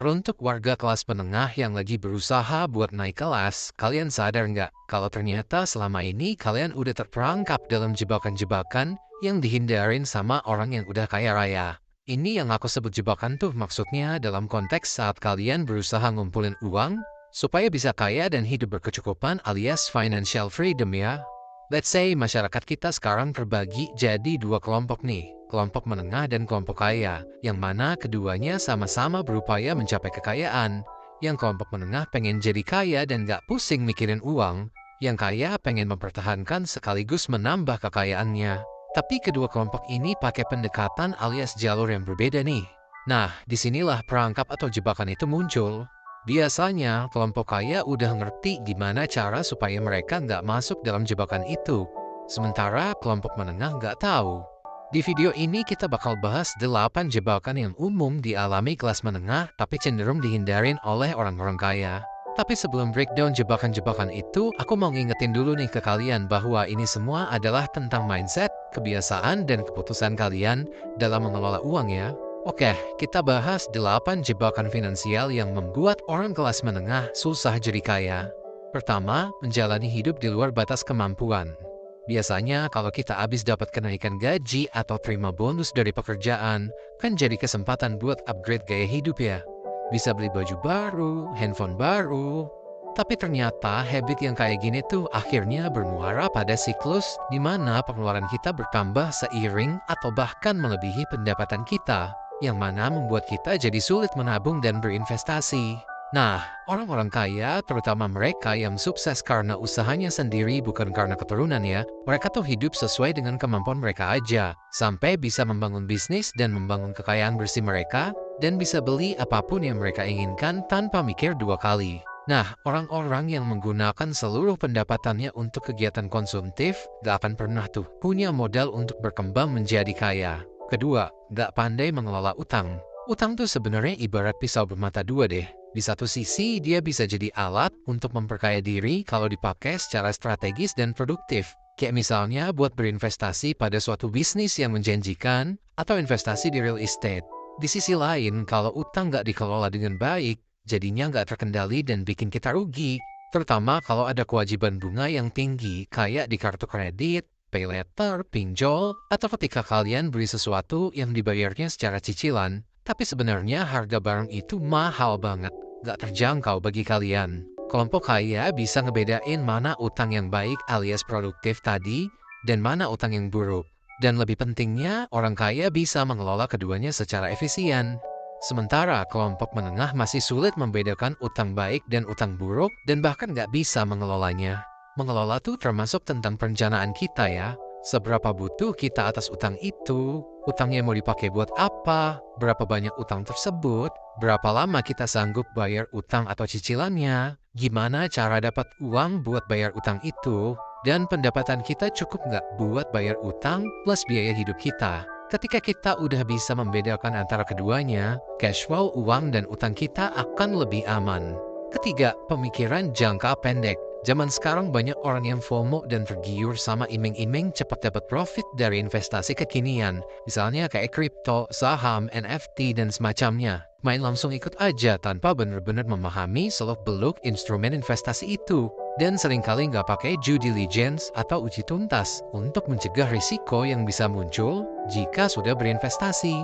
Untuk warga kelas menengah yang lagi berusaha buat naik kelas, kalian sadar nggak kalau ternyata selama ini kalian udah terperangkap dalam jebakan-jebakan yang dihindarin sama orang yang udah kaya raya. Ini yang aku sebut jebakan tuh maksudnya dalam konteks saat kalian berusaha ngumpulin uang supaya bisa kaya dan hidup berkecukupan alias financial freedom ya. Let's say masyarakat kita sekarang terbagi jadi dua kelompok nih, kelompok menengah dan kelompok kaya, yang mana keduanya sama-sama berupaya mencapai kekayaan. Yang kelompok menengah pengen jadi kaya dan gak pusing mikirin uang, yang kaya pengen mempertahankan sekaligus menambah kekayaannya. Tapi kedua kelompok ini pakai pendekatan alias jalur yang berbeda nih. Nah, disinilah perangkap atau jebakan itu muncul. Biasanya, kelompok kaya udah ngerti gimana cara supaya mereka nggak masuk dalam jebakan itu. Sementara kelompok menengah nggak tahu. Di video ini kita bakal bahas 8 jebakan yang umum dialami kelas menengah tapi cenderung dihindarin oleh orang-orang kaya. Tapi sebelum breakdown jebakan-jebakan itu, aku mau ngingetin dulu nih ke kalian bahwa ini semua adalah tentang mindset, kebiasaan, dan keputusan kalian dalam mengelola uang ya. Oke, kita bahas 8 jebakan finansial yang membuat orang kelas menengah susah jadi kaya. Pertama, menjalani hidup di luar batas kemampuan. Biasanya kalau kita habis dapat kenaikan gaji atau terima bonus dari pekerjaan, kan jadi kesempatan buat upgrade gaya hidup ya. Bisa beli baju baru, handphone baru. Tapi ternyata habit yang kayak gini tuh akhirnya bermuara pada siklus di mana pengeluaran kita bertambah seiring atau bahkan melebihi pendapatan kita, yang mana membuat kita jadi sulit menabung dan berinvestasi. Nah, orang-orang kaya, terutama mereka yang sukses karena usahanya sendiri bukan karena keturunan ya, mereka tuh hidup sesuai dengan kemampuan mereka aja, sampai bisa membangun bisnis dan membangun kekayaan bersih mereka, dan bisa beli apapun yang mereka inginkan tanpa mikir dua kali. Nah, orang-orang yang menggunakan seluruh pendapatannya untuk kegiatan konsumtif, gak akan pernah tuh punya modal untuk berkembang menjadi kaya. Kedua, gak pandai mengelola utang. Utang tuh sebenarnya ibarat pisau bermata dua deh. Di satu sisi, dia bisa jadi alat untuk memperkaya diri kalau dipakai secara strategis dan produktif. Kayak misalnya buat berinvestasi pada suatu bisnis yang menjanjikan, atau investasi di real estate. Di sisi lain, kalau utang nggak dikelola dengan baik, jadinya nggak terkendali dan bikin kita rugi. Terutama kalau ada kewajiban bunga yang tinggi, kayak di kartu kredit, pay letter, pinjol, atau ketika kalian beli sesuatu yang dibayarnya secara cicilan, tapi sebenarnya harga barang itu mahal banget, gak terjangkau bagi kalian. Kelompok kaya bisa ngebedain mana utang yang baik alias produktif tadi, dan mana utang yang buruk. Dan lebih pentingnya, orang kaya bisa mengelola keduanya secara efisien. Sementara kelompok menengah masih sulit membedakan utang baik dan utang buruk, dan bahkan gak bisa mengelolanya. Mengelola tuh termasuk tentang perencanaan kita ya. Seberapa butuh kita atas utang itu, utangnya mau dipakai buat apa, berapa banyak utang tersebut, berapa lama kita sanggup bayar utang atau cicilannya, gimana cara dapat uang buat bayar utang itu, dan pendapatan kita cukup nggak buat bayar utang plus biaya hidup kita. Ketika kita udah bisa membedakan antara keduanya, cash flow uang dan utang kita akan lebih aman. Ketiga, pemikiran jangka pendek. Zaman sekarang banyak orang yang FOMO dan tergiur sama iming-iming cepat dapat profit dari investasi kekinian. Misalnya kayak kripto, saham, NFT, dan semacamnya. Main langsung ikut aja tanpa benar-benar memahami seluk-beluk instrumen investasi itu. Dan seringkali nggak pakai due diligence atau uji tuntas untuk mencegah risiko yang bisa muncul jika sudah berinvestasi.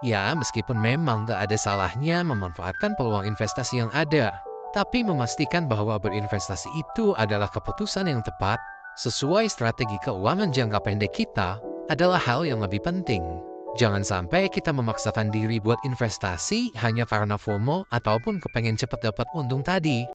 Ya, meskipun memang nggak ada salahnya memanfaatkan peluang investasi yang ada, tapi memastikan bahwa berinvestasi itu adalah keputusan yang tepat sesuai strategi keuangan jangka pendek kita adalah hal yang lebih penting. Jangan sampai kita memaksakan diri buat investasi hanya karena FOMO ataupun kepengen cepat dapat untung tadi.